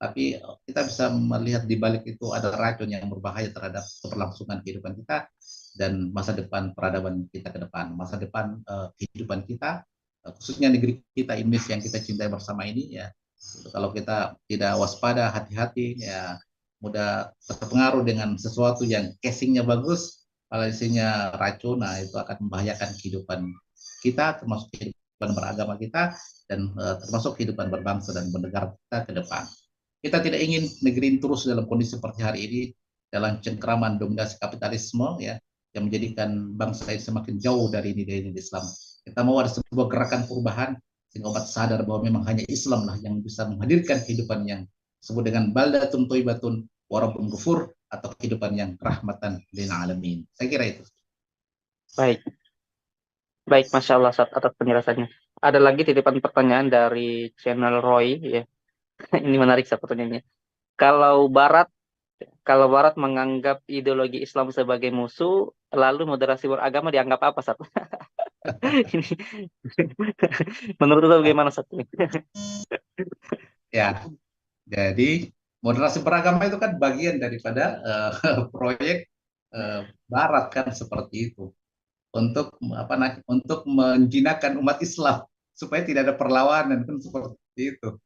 tapi kita bisa melihat di balik itu ada racun yang berbahaya terhadap keberlangsungan kehidupan kita dan masa depan peradaban kita ke depan, masa depan kehidupan kita, khususnya negeri kita Indonesia yang kita cintai bersama ini, ya. Kalau kita tidak waspada, hati-hati, ya mudah terpengaruh dengan sesuatu yang casingnya bagus, kalau isinya racun, nah itu akan membahayakan kehidupan kita, termasuk kehidupan beragama kita, dan termasuk kehidupan berbangsa dan bernegara kita ke depan. Kita tidak ingin negeri ini terus dalam kondisi seperti hari ini, dalam cengkraman dominasi kapitalisme, ya, yang menjadikan bangsa ini semakin jauh dari nilai-nilai Islam. Kita mau ada sebuah gerakan perubahan, sehingga umat sadar bahwa memang hanya Islam lah yang bisa menghadirkan kehidupan yang disebut dengan baldatun thayyibatun warabun ghafur, atau kehidupan yang rahmatan lil alamin. Saya kira itu. Baik, baik, Masya Allah Ustaz, atas penjelasannya. Ada lagi titipan pertanyaan dari channel Roy, ya. Ini menarik Ustaz pertanyaannya. Kalau Barat Kalau Barat menganggap ideologi Islam sebagai musuh, lalu moderasi beragama dianggap apa, Sat? Ini menurut Anda bagaimana, Sat? Ya, jadi moderasi beragama itu kan bagian daripada proyek Barat kan seperti itu, untuk untuk menjinakkan umat Islam supaya tidak ada perlawanan kan seperti itu.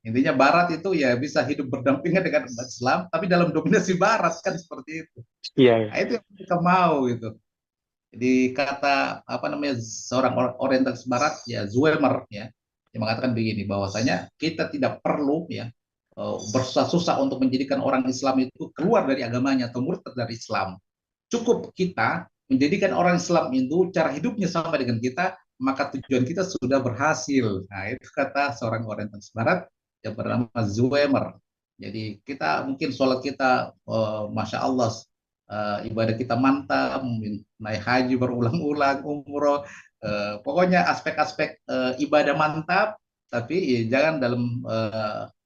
Intinya Barat itu ya bisa hidup berdampingan dengan umat Islam, tapi dalam dominasi Barat kan seperti itu. Iya, iya. Nah, itu yang mereka mau gitu. Jadi kata seorang orientalis Barat, ya Zuemer, ya, yang mengatakan begini, bahwasanya kita tidak perlu, ya, bersusah-susah untuk menjadikan orang Islam itu keluar dari agamanya atau murtad dari Islam. Cukup kita menjadikan orang Islam itu cara hidupnya sama dengan kita, maka tujuan kita sudah berhasil. Nah, itu kata seorang orientalis Barat yang bernama Zuemer. Jadi kita mungkin sholat kita, masya Allah, ibadah kita mantap, naik haji berulang-ulang, umroh, pokoknya aspek-aspek ibadah mantap, tapi ya, jangan dalam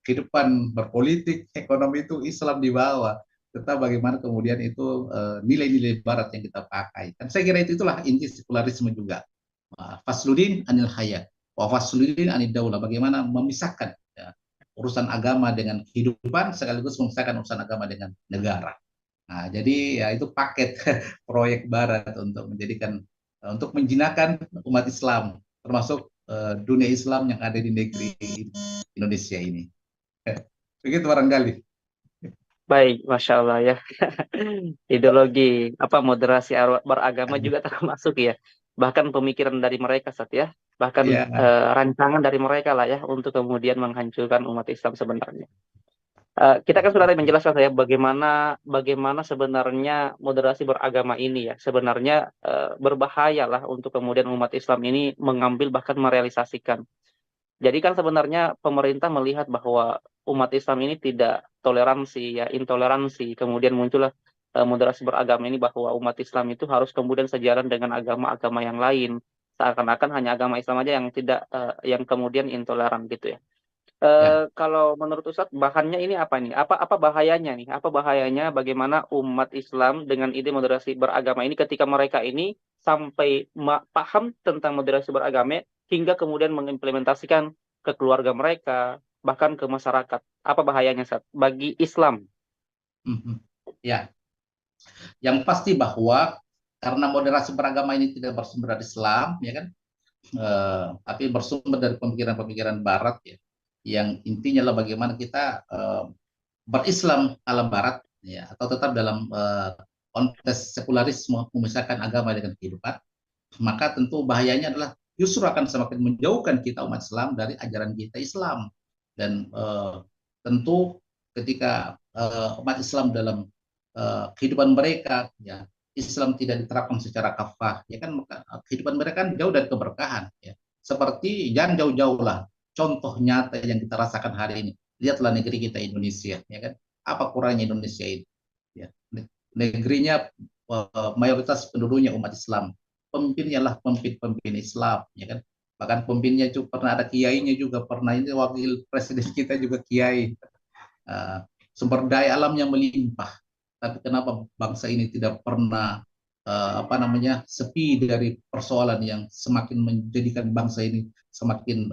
kehidupan berpolitik, ekonomi itu Islam di bawah. Tetap bagaimana kemudian itu nilai-nilai Barat yang kita pakai. Dan saya kira itulah inti sekularisme juga. Fasludin anil haya, wa fasludin anil daulah. Bagaimana memisahkan, ya, urusan agama dengan kehidupan, sekaligus memisahkan urusan agama dengan negara. Nah, jadi ya itu paket proyek Barat untuk untuk menjinakkan umat Islam, termasuk dunia Islam yang ada di negeri Indonesia ini. Begitu barangkali. Baik, Masya Allah ya. Ideologi moderasi beragama juga termasuk ya. Bahkan pemikiran dari mereka, Sat, ya. Bahkan Ya, rancangan dari mereka lah ya untuk kemudian menghancurkan umat Islam sebenarnya. Kita kan sudah tadi menjelaskan saya bagaimana sebenarnya moderasi beragama ini ya sebenarnya berbahaya lah untuk kemudian umat Islam ini mengambil bahkan merealisasikan. Jadi kan sebenarnya pemerintah melihat bahwa umat Islam ini tidak toleransi, ya intoleransi. Kemudian muncullah moderasi beragama ini bahwa umat Islam itu harus kemudian sejalan dengan agama-agama yang lain. Seakan-akan hanya agama Islam aja yang tidak yang kemudian intoleran gitu ya. ya. Kalau menurut Ustadz bahannya ini apa nih? Apa bahayanya nih? Apa bahayanya bagaimana umat Islam dengan ide moderasi beragama ini ketika mereka ini sampai paham tentang moderasi beragama hingga kemudian mengimplementasikan ke keluarga mereka, bahkan ke masyarakat. Apa bahayanya, Ustadz, bagi Islam? Ya, yang pasti bahwa karena moderasi beragama ini tidak bersumber dari Islam, ya kan, tapi bersumber dari pemikiran-pemikiran Barat, ya, yang intinya adalah bagaimana kita berislam ala Barat, ya, atau tetap dalam konteks sekularisme, memisahkan agama dengan kehidupan, maka tentu bahayanya adalah justru akan semakin menjauhkan kita umat Islam dari ajaran kita Islam. Dan tentu ketika umat Islam dalam kehidupan mereka, ya, Islam tidak diterapkan secara kafah, ya kan, maka kehidupan mereka kan jauh dari keberkahan, ya. Seperti jangan jauh-jauh lah contoh nyata yang kita rasakan hari ini. Lihatlah negeri kita Indonesia, ya kan, apa kurangnya Indonesia ini, ya. Negerinya mayoritas penduduknya umat Islam, pemimpinnya lah pemimpin Islam, ya kan, bahkan pemimpinnya itu pernah ada kiainya juga, pernah ini wakil presiden kita juga kiai. Sumber daya alamnya melimpah, tapi kenapa bangsa ini tidak pernah sepi dari persoalan yang semakin menjadikan bangsa ini semakin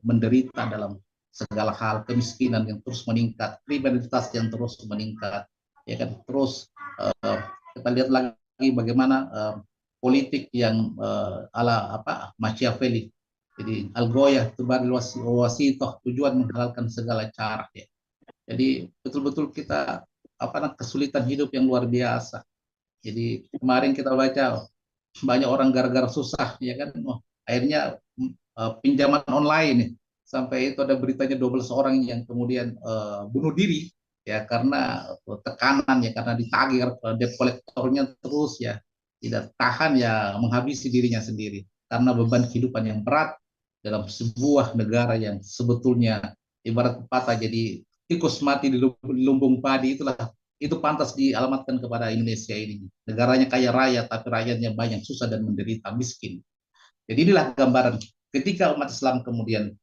menderita dalam segala hal, kemiskinan yang terus meningkat, kriminalitas yang terus meningkat, ya kan, terus kita lihat lagi bagaimana politik yang ala Machiavelli, jadi algoya tubaril wasitoh, tujuan menghalalkan segala cara, ya. Jadi betul-betul kita kesulitan hidup yang luar biasa. Jadi kemarin kita baca banyak orang gara-gara susah, ya kan, akhirnya pinjaman online nih. Sampai itu ada beritanya 12 orang yang kemudian bunuh diri, ya, karena tekanan, ya, karena ditagih debt kolektornya terus, ya, tidak tahan, ya, menghabisi dirinya sendiri karena beban kehidupan yang berat dalam sebuah negara yang sebetulnya ibarat pepatah, jadi tikus mati di lumbung padi, itu pantas dialamatkan kepada Indonesia ini. Negaranya kaya raya, tapi rakyatnya banyak susah dan menderita, miskin. Jadi inilah gambaran ketika umat Islam kemudian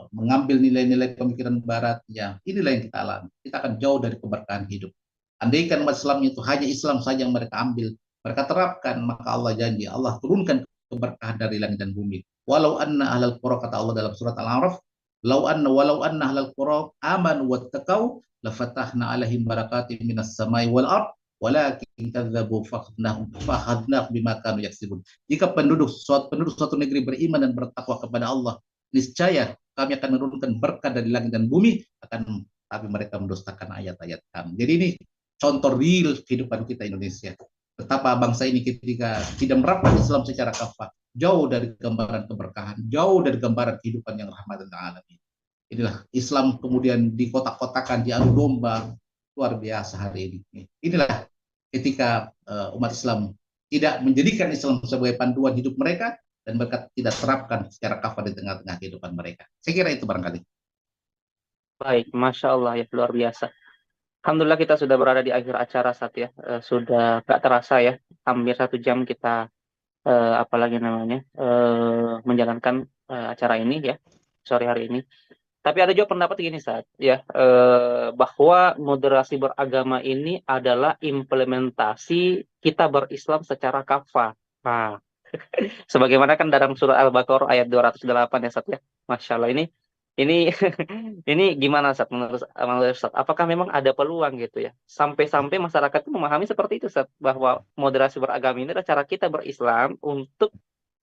mengambil nilai-nilai pemikiran Barat, ya, inilah yang kita alami. Kita akan jauh dari keberkahan hidup. Andaikan umat Islam itu hanya Islam saja yang mereka ambil, mereka terapkan, maka Allah janji, Allah turunkan keberkahan dari langit dan bumi. Walau anna ahlal qura, kata Allah dalam surat Al-A'raf, walau anna ahlal qura amanu wattaqau lafatahna alaihim barakatim minas samai wal ard walakin kadzabu fakhadnahum bima kanu yaksibun. Jika penduduk suatu negeri beriman dan bertakwa kepada Allah, niscaya kami akan menurunkan berkah dari langit dan bumi, tapi mereka mendustakan ayat-ayat kami. Jadi ini contoh real kehidupan kita Indonesia. Betapa bangsa ini ketika tidak menerapkan Islam secara kafah, jauh dari gambaran keberkahan, jauh dari gambaran kehidupan yang rahmatan alamin. Inilah Islam kemudian dikotak-kotakan, diadu domba, luar biasa hari ini. Inilah ketika umat Islam tidak menjadikan Islam sebagai panduan hidup mereka, dan mereka tidak terapkan secara kafah di tengah-tengah kehidupan mereka. Saya kira itu barangkali. Baik, Masya Allah, ya, luar biasa. Alhamdulillah kita sudah berada di akhir acara, saat ya. Sudah gak terasa, ya, hampir 1 jam kita apalagi namanya menjalankan acara ini, ya, sore hari ini. Tapi ada juga pendapat gini, saat ya, bahwa moderasi beragama ini adalah implementasi kita berislam secara kafah. Nah, sebagaimana kan dalam surah Al-Baqarah ayat 208, ya, Sat, ya. Masya Allah, ini ini gimana, Sat, menurut Sat? Apakah memang ada peluang gitu, ya? Sampai-sampai masyarakat itu memahami seperti itu, Sat, bahwa moderasi beragama ini adalah cara kita berislam untuk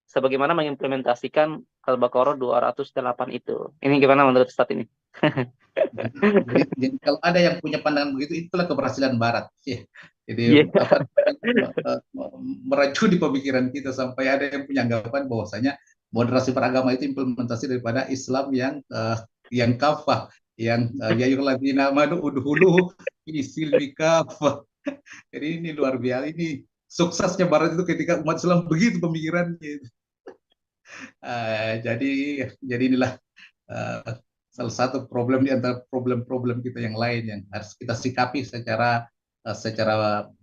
sebagaimana mengimplementasikan Al-Baqarah 208 itu. Ini gimana menurut Sat ini? Jadi kalau ada yang punya pandangan begitu, itulah keberhasilan Barat. Ya. Jadi Iya. meracuni pemikiran kita sampai ada yang punya anggapan bahwasanya moderasi beragama itu implementasi daripada Islam yang kafah, yang ya ayyuhalladzina amanu udhulu fi silmi kafah. Jadi ini luar biasa, ini suksesnya Barat itu ketika umat Islam begitu pemikirannya. Jadi inilah salah satu problem di antara problem-problem kita yang lain yang harus kita sikapi secara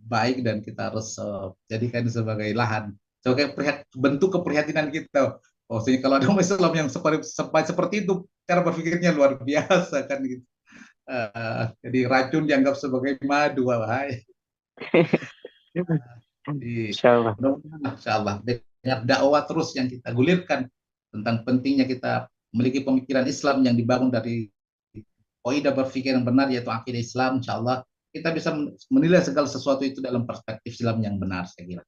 baik, dan kita harus jadikan sebagai lahan, sebagai bentuk keprihatinan kita. Oh, sehingga kalau ada umat Islam yang seperti itu, cara berpikirnya luar biasa kan gitu. Jadi racun dianggap sebagai madu, wahai. Jadi Insya Allah. mudah-mudahan insya Allah banyak dakwah terus yang kita gulirkan tentang pentingnya kita memiliki pemikiran Islam yang dibangun dari kaidah berpikir yang benar, yaitu akidah Islam. Insya Allah kita bisa menilai segala sesuatu itu dalam perspektif Islam yang benar, saya kira.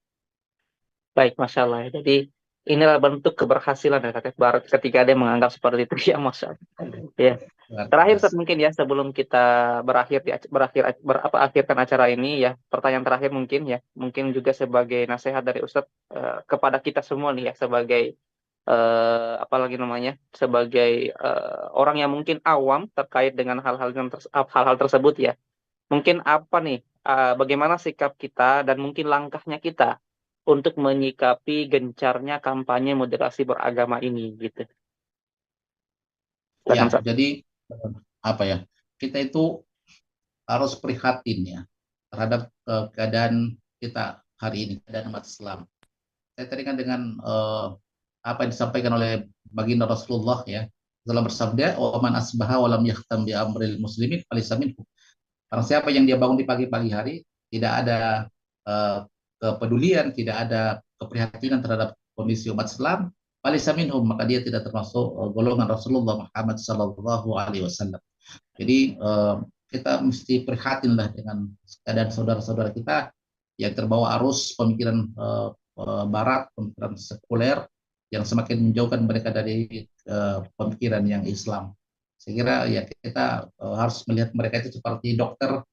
Baik, Masya Allah. Jadi inilah bentuk keberhasilan, ya, Kak Barat, ketika dia menganggap seperti itu, ya, Masya Allah. Ya. Terakhir, Sat, mungkin ya, sebelum kita akhirkan acara ini, ya, pertanyaan terakhir mungkin, ya, mungkin juga sebagai nasihat dari Ustadz kepada kita semua nih, ya, sebagai apalagi namanya, sebagai orang yang mungkin awam terkait dengan hal-hal tersebut, ya. Mungkin apa nih, bagaimana sikap kita dan mungkin langkahnya kita untuk menyikapi gencarnya kampanye moderasi beragama ini, gitu. Ya, Silakan, Sat. jadi kita itu harus prihatin, ya, terhadap keadaan kita hari ini, keadaan umat Islam. Saya tadi kan dengan apa yang disampaikan oleh baginda Rasulullah, ya, dalam bersabda, "Wa man asbaha wa lam yahtam bi amril muslimin falaysa minhu." Karena siapa yang dia bangun di pagi-pagi hari, tidak ada eh, kepedulian, tidak ada keprihatinan terhadap kondisi umat Islam, falisa minhum, maka dia tidak termasuk golongan Rasulullah Muhammad Sallallahu Alaihi Wasallam. Jadi kita mesti prihatinlah dengan keadaan saudara-saudara kita yang terbawa arus pemikiran Barat, pemikiran sekuler yang semakin menjauhkan mereka dari pemikiran yang Islam. Saya kira ya kita harus melihat mereka itu seperti dokter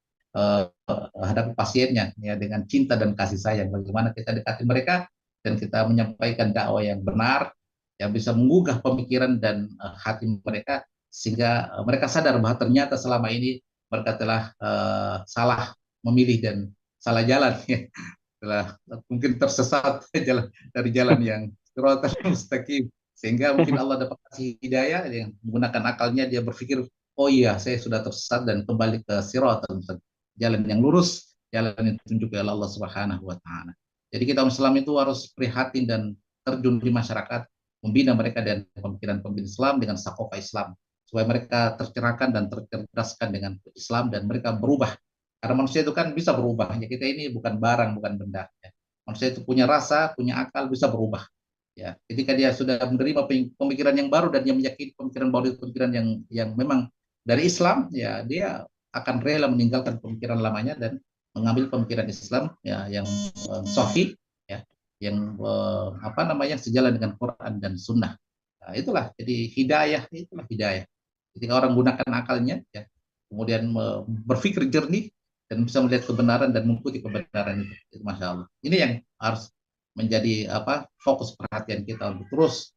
hadapi pasiennya ya dengan cinta dan kasih sayang. Bagaimana kita dekati mereka dan kita menyampaikan dakwah yang benar yang bisa menggugah pemikiran dan hati mereka sehingga mereka sadar bahwa ternyata selama ini mereka telah salah memilih dan salah jalan ya. Telah mungkin tersesat jalan dari jalan yang siratal mustaqim sehingga mungkin Allah dapat kasih hidayah yang menggunakan akalnya dia berpikir oh iya saya sudah tersesat dan kembali ke siratal mustaqim, jalan yang lurus, jalan yang ditunjuk oleh Allah Subhanahu wa taala. Jadi kita Islam itu harus prihatin dan terjun di masyarakat, membina mereka dan pemikiran-pemikiran Islam dengan sakofa Islam supaya mereka tercerahkan dan tercerdaskan dengan Islam dan mereka berubah. Karena manusia itu kan bisa berubah. Ya, kita ini bukan barang, bukan benda. Ya. Manusia itu punya rasa, punya akal, bisa berubah. Ya, ketika dia sudah menerima pemikiran yang baru dan dia meyakini pemikiran baru itu pemikiran yang memang dari Islam, ya dia akan rela meninggalkan pemikiran lamanya dan mengambil pemikiran Islam ya yang sahih ya yang apa namanya sejalan dengan Quran dan Sunnah. Nah, itulah jadi hidayah. Ketika orang gunakan akalnya ya kemudian berpikir jernih dan bisa melihat kebenaran dan mengikuti kebenaran itu Masya Allah. Ini yang harus menjadi apa fokus perhatian kita untuk terus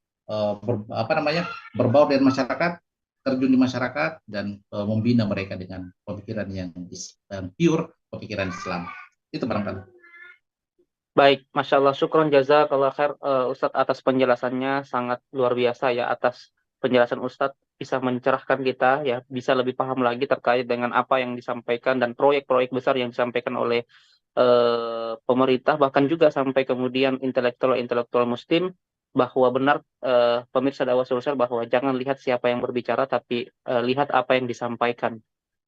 apa namanya berbaur dengan masyarakat, terjun di masyarakat dan membina mereka dengan pemikiran yang pure, pemikiran Islam. Itu barangkali. Baik, Masya Allah, syukron jazakallah khair Ustadz atas penjelasannya sangat luar biasa ya, atas penjelasan Ustadz bisa mencerahkan kita ya, bisa lebih paham lagi terkait dengan apa yang disampaikan dan proyek-proyek besar yang disampaikan oleh pemerintah, bahkan juga sampai kemudian intelektual-intelektual Muslim bahwa benar pemirsa dakwah sosial bahwa jangan lihat siapa yang berbicara, tapi lihat apa yang disampaikan.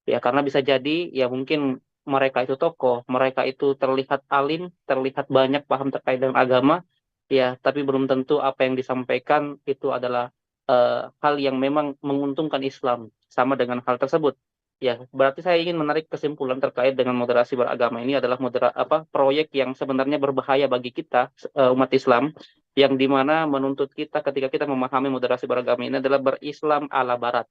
Ya, karena bisa jadi ya mungkin mereka itu tokoh, mereka itu terlihat alim, terlihat banyak paham terkait dengan agama, ya, tapi belum tentu apa yang disampaikan itu adalah hal yang memang menguntungkan Islam. Sama dengan hal tersebut. Ya, berarti saya ingin menarik kesimpulan terkait dengan moderasi beragama ini adalah proyek yang sebenarnya berbahaya bagi kita umat Islam, yang dimana menuntut kita ketika kita memahami moderasi beragama ini adalah berislam ala Barat,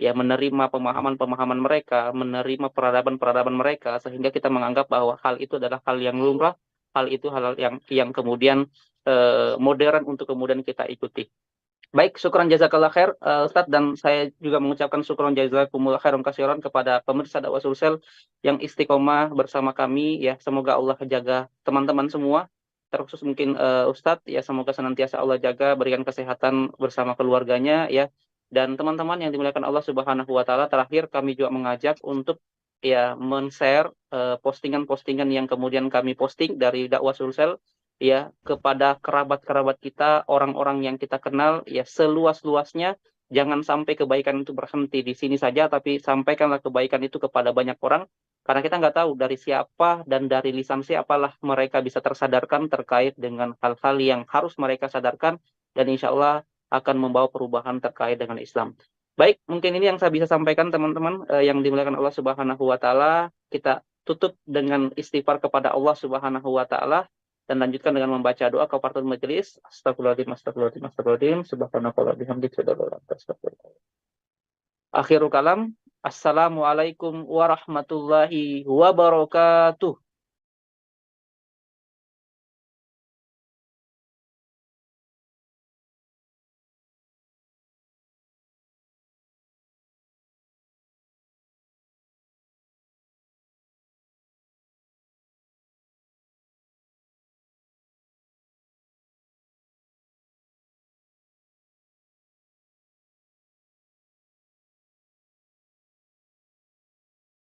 ya, menerima pemahaman-pemahaman mereka, menerima peradaban-peradaban mereka, sehingga kita menganggap bahwa hal itu adalah hal yang lumrah, hal itu hal yang kemudian modern untuk kemudian kita ikuti. Baik, syukran jazakallah khair Ustadz, dan saya juga mengucapkan syukran jazakumullah khairan kasiran kepada pemirsa dakwah Sulsel yang istiqomah bersama kami ya. Semoga Allah jaga teman-teman semua, terkhusus mungkin Ustadz ya, semoga senantiasa Allah jaga, berikan kesehatan bersama keluarganya ya. Dan teman-teman yang dimuliakan Allah Subhanahu wa taala, terakhir kami juga mengajak untuk ya men-share postingan-postingan yang kemudian kami posting dari dakwah Sulsel ya kepada kerabat-kerabat kita, orang-orang yang kita kenal ya seluas-luasnya. Jangan sampai kebaikan itu berhenti di sini saja, tapi sampaikanlah kebaikan itu kepada banyak orang, karena kita nggak tahu dari siapa dan dari lisan siapalah mereka bisa tersadarkan terkait dengan hal-hal yang harus mereka sadarkan, dan insya Allah akan membawa perubahan terkait dengan Islam. Baik, mungkin ini yang saya bisa sampaikan teman-teman yang dimuliakan Allah Subhanahu wa taala. Kita tutup dengan istighfar kepada Allah Subhanahu wa taala dan lanjutkan dengan membaca doa kafaratul majelis. Astagfirullahaladzim, astagfirullahaladzim, astagfirullahaladzim, subhanallah bihamdik, astagfirullah. Akhirul kalam, assalamualaikum warahmatullahi wabarakatuh.